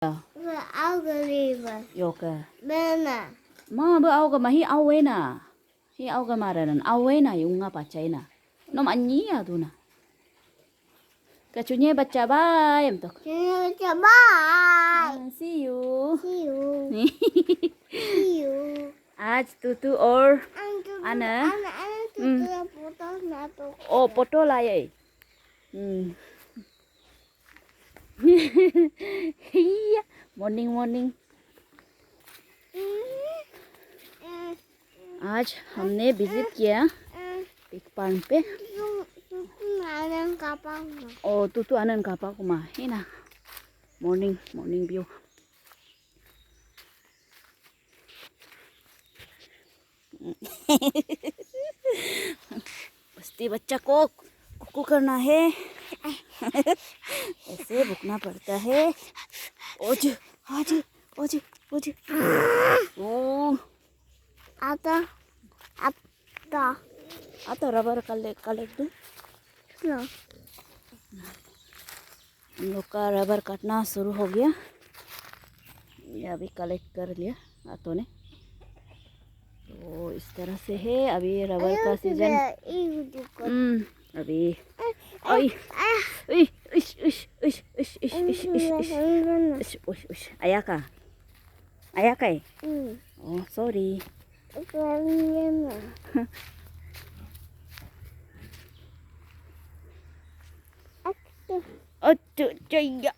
Algorithm. Yoga. Mana? Ma ba auga mahi awena. Hi auga maranan awena yung nga pachay na. Nom anyi ya tu na. Kacunya baca bye em tok. Bye. See you. See you. See you. आज tutu or ana. Ana foto nato. Oh foto laye. Iya, morning. आज हमने visit किया pig farm पे. Oh, tutu anan kapal kuma. Ina. Morning view. पस्ती बच्चा को कुकू करना है. ऐसे भुकना पड़ता है. ओज ओ आता रबर कलेक्ट दो. हम लोग का रबर काटना शुरू हो गया. ये अभी कलेक्ट कर लिया हाथों ने. तो इस तरह से है अभी रबर का सीजन. अभी आया का है. Oh sorry. Aduh, jaya.